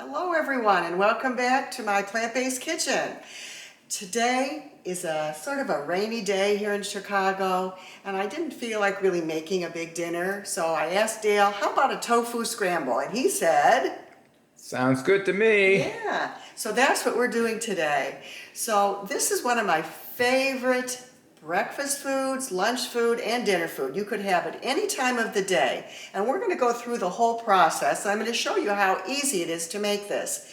Hello everyone and welcome back to my plant-based kitchen. Today is a sort of a rainy day here in Chicago and I didn't feel like really making a big dinner, so I asked Dale, how about a tofu scramble? And he said, sounds good to me. yeah, so that's what we're doing today. So this is one of my favorite breakfast foods, lunch food, and dinner food. You could have it any time of the day. And we're going to go through the whole process. I'm going to show you how easy it is to make this.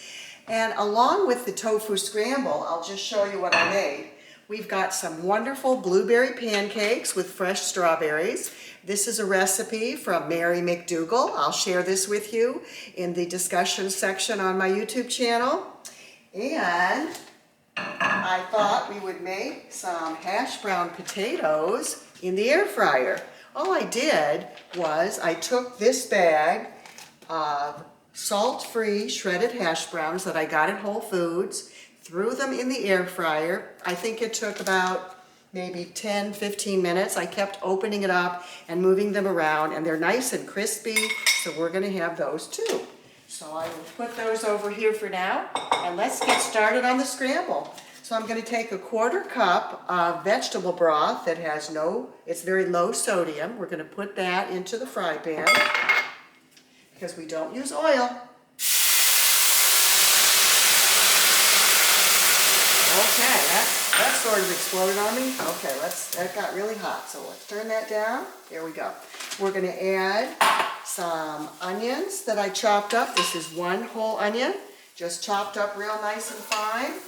And along with the tofu scramble, I'll just show you what I made. We've got some wonderful blueberry pancakes with fresh strawberries. This is a recipe from Mary McDougall. I'll share this with you in the discussion section on my YouTube channel. And I thought we would make some hash brown potatoes in the air fryer. All I did was I took this bag of salt-free shredded hash browns that I got at Whole Foods, threw them in the air fryer. I think it took about maybe 10-15 minutes. I kept opening it up and moving them around, and they're nice and crispy, so we're going to have those too. So I will put those over here for now, and let's get started on the scramble. So I'm going to take a 1/4 cup of vegetable broth that has it's very low sodium. We're going to put that into the fry pan because we don't use oil. Okay, that sort of exploded on me. Okay, that got really hot, so let's turn that down. There we go. We're going to add some onions that I chopped up. This is 1 whole onion, just chopped up real nice and fine.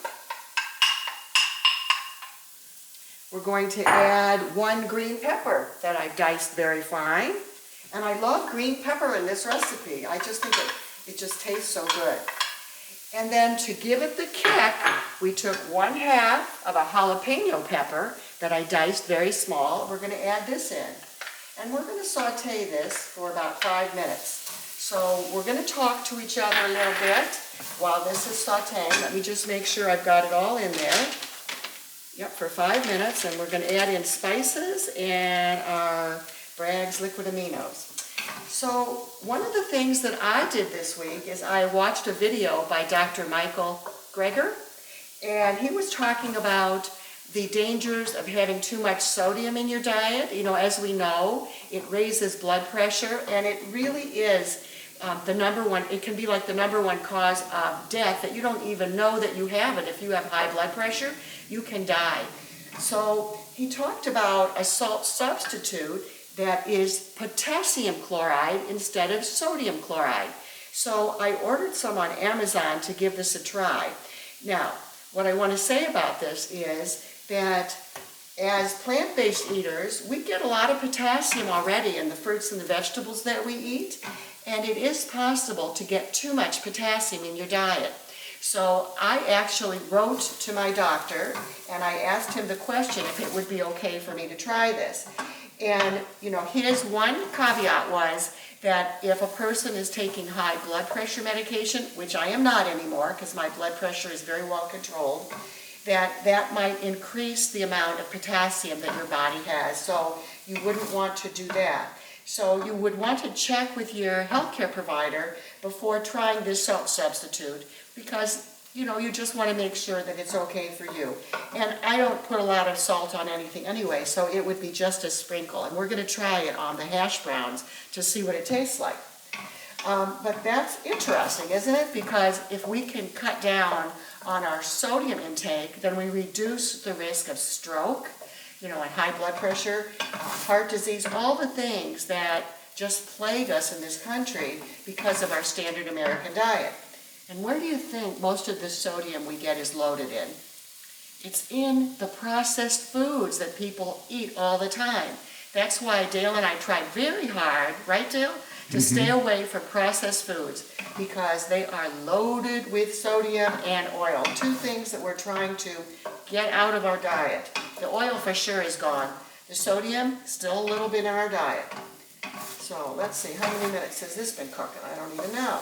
We're going to add 1 green pepper that I've diced very fine. And I love green pepper in this recipe. I just think it just tastes so good. And then to give it the kick, we took 1/2 of a jalapeno pepper that I diced very small. We're going to add this in. And we're going to saute this for about 5 minutes. So we're going to talk to each other a little bit while this is sauteing. Let me just make sure I've got it all in there. Yep, for 5 minutes. And we're going to add in spices and our Bragg Liquid Amines. So one of the things that I did this week is I watched a video by Dr. Michael Greger, and he was talking about the dangers of having too much sodium in your diet. You know, as we know, it raises blood pressure, and it really is it can be like the #1 cause of death that you don't even know that you have it. If you have high blood pressure, you can die. So he talked about a salt substitute that is potassium chloride instead of sodium chloride. So I ordered some on Amazon to give this a try. Now, what I want to say about this is that as plant-based eaters, we get a lot of potassium already in the fruits and the vegetables that we eat, and it is possible to get too much potassium in your diet. So I actually wrote to my doctor and I asked him the question if it would be okay for me to try this. And, you know, his one caveat was that if a person is taking high blood pressure medication, which I am not anymore because my blood pressure is very well controlled, that might increase the amount of potassium that your body has. So you wouldn't want to do that. So you would want to check with your healthcare provider before trying this salt substitute because, you know, you just want to make sure that it's okay for you. And I don't put a lot of salt on anything anyway, so it would be just a sprinkle. And we're going to try it on the hash browns to see what it tastes like. But that's interesting, isn't it? Because if we can cut down on our sodium intake, then we reduce the risk of stroke, you know, and high blood pressure, heart disease, all the things that just plague us in this country because of our standard American diet. And where do you think most of the sodium we get is loaded in? It's in the processed foods that people eat all the time. That's why Dale and I tried very hard, right Dale? To stay away from processed foods because they are loaded with sodium and oil. 2 things that we're trying to get out of our diet. The oil for sure is gone. The sodium, still a little bit in our diet. So let's see, how many minutes has this been cooking? I don't even know.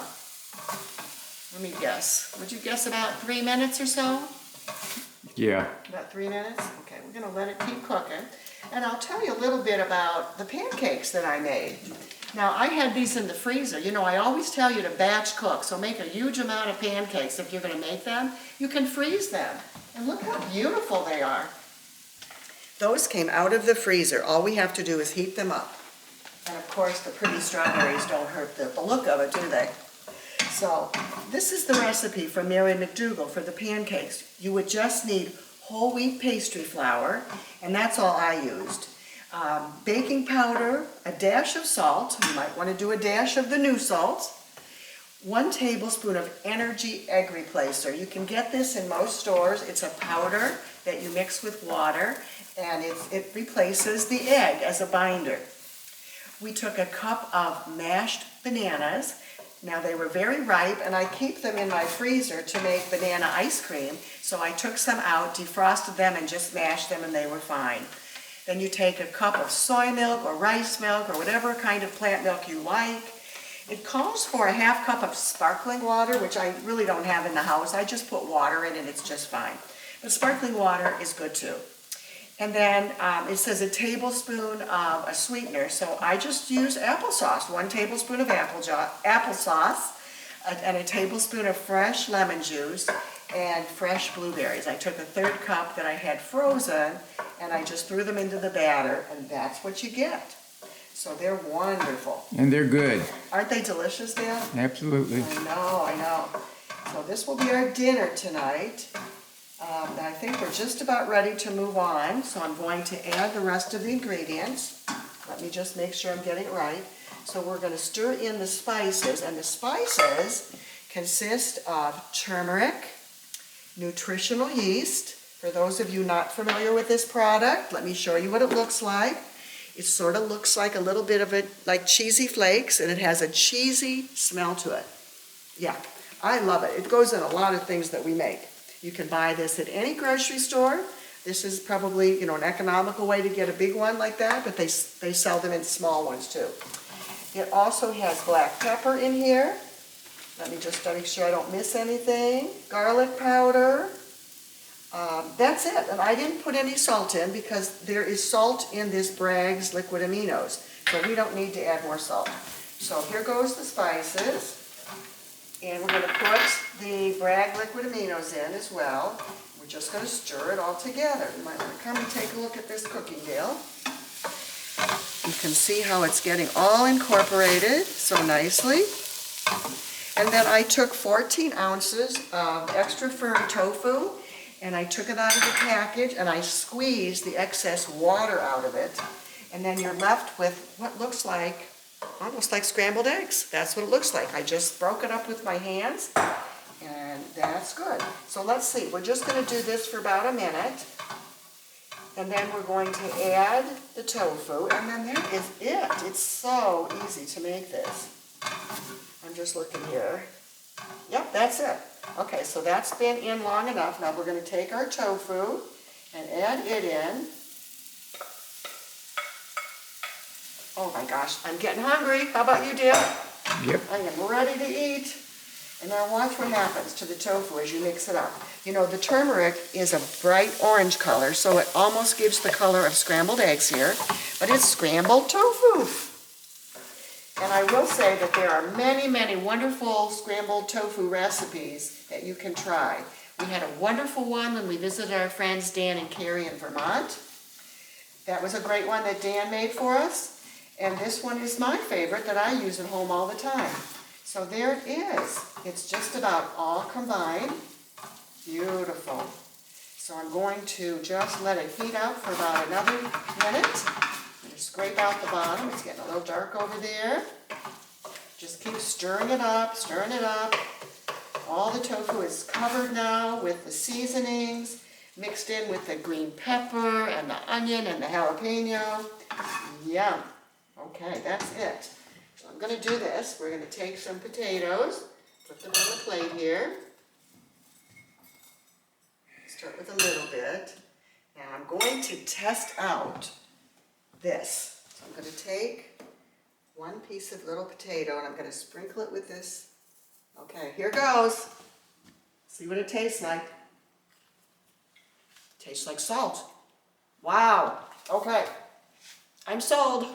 Let me guess. Would you guess about 3 minutes or so? Yeah. About 3 minutes? Okay, we're going to let it keep cooking. And I'll tell you a little bit about the pancakes that I made. Now, I had these in the freezer. You know, I always tell you to batch cook, so make a huge amount of pancakes if you're going to make them. You can freeze them. And look how beautiful they are. Those came out of the freezer. All we have to do is heat them up. And of course, the pretty strawberries don't hurt the look of it, do they? So, this is the recipe from Mary McDougall for the pancakes. You would just need whole wheat pastry flour, and that's all I used. Baking powder, a dash of salt, you might want to do a dash of the new salt, 1 tablespoon of energy egg replacer. You can get this in most stores. It's a powder that you mix with water, and it replaces the egg as a binder. We took a cup of mashed bananas. Now they were very ripe, and I keep them in my freezer to make banana ice cream. So I took some out, defrosted them, and just mashed them, and they were fine. Then you take a cup of soy milk or rice milk or whatever kind of plant milk you like. It calls for a half cup of sparkling water, which I really don't have in the house. I just put water in and it's just fine. But sparkling water is good too. And then it says a tablespoon of a sweetener, so I just use applesauce, 1 tablespoon of applesauce, and a tablespoon of fresh lemon juice, and fresh blueberries. I took a 1/3 cup that I had frozen, and I just threw them into the batter, and that's what you get. So they're wonderful. And they're good. Aren't they delicious, Dan? Absolutely. I know. So this will be our dinner tonight. I think we're just about ready to move on, so I'm going to add the rest of the ingredients. Let me just make sure I'm getting it right. So we're going to stir in the spices, and the spices consist of turmeric, nutritional yeast. For those of you not familiar with this product, let me show you what it looks like. It sort of looks like a little bit of it, like cheesy flakes, and it has a cheesy smell to it. Yeah, I love it. It goes in a lot of things that we make. You can buy this at any grocery store. This is probably, you know, an economical way to get a big one like that, but they sell them in small ones too. It also has black pepper in here. Let me just make sure I don't miss anything. Garlic powder. That's it. And I didn't put any salt in because there is salt in this Brag's Liquid Amines. So we don't need to add more salt. So here goes the spices. And we're going to put the Brag Liquid Amines in as well. We're just going to stir it all together. You might want to come and take a look at this cooking deal. You can see how it's getting all incorporated so nicely. And then I took 14 ounces of extra firm tofu, and I took it out of the package, and I squeezed the excess water out of it. And then you're left with what looks like almost like scrambled eggs. That's what it looks like. I just broke it up with my hands, and that's good. So let's see. We're just going to do this for about a minute, and then we're going to add the tofu, and then that is it. It's so easy to make this. I'm just looking here. Yep, that's it. Okay, so that's been in long enough. Now we're going to take our tofu and add it in. Oh my gosh, I'm getting hungry. How about you, Dip? Yep. I am ready to eat. And now watch what happens to the tofu as you mix it up. You know, the turmeric is a bright orange color, so it almost gives the color of scrambled eggs here, but it's scrambled tofu. And I will say that there are many, many wonderful scrambled tofu recipes that you can try. We had a wonderful one when we visited our friends Dan and Carrie in Vermont. That was a great one that Dan made for us. And this one is my favorite that I use at home all the time. So there it is. It's just about all combined. Beautiful. So I'm going to just let it heat up for about another minute. I'm going to scrape out the bottom. It's getting a little dark over there. Just keep stirring it up, stirring it up. All the tofu is covered now with the seasonings, mixed in with the green pepper and the onion and the jalapeno. Yum. Okay, that's it. So I'm going to do this. We're going to take some potatoes, put them on the plate here. Start with a little bit. Now I'm going to test out this. So I'm going to take one piece of little potato and I'm going to sprinkle it with this. Okay, here goes. See what it tastes like. Tastes like salt. Wow. Okay. I'm sold.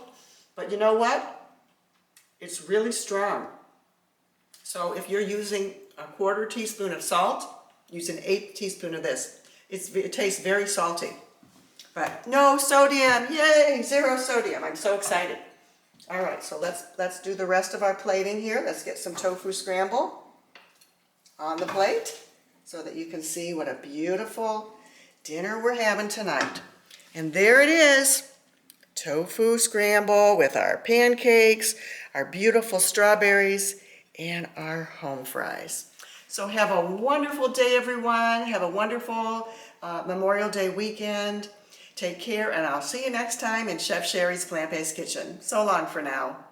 But you know what? It's really strong. So if you're using a 1/4 teaspoon of salt, use an 1/8 teaspoon of this. It tastes very salty. But no sodium, yay, 0 sodium. I'm so excited. All right, so let's do the rest of our plating here. Let's get some tofu scramble on the plate so that you can see what a beautiful dinner we're having tonight. And there it is, tofu scramble with our pancakes, our beautiful strawberries, and our home fries. So have a wonderful day, everyone. Have a wonderful Memorial Day weekend. Take care, and I'll see you next time in Chef Sherry's Plant-Based Kitchen. So long for now.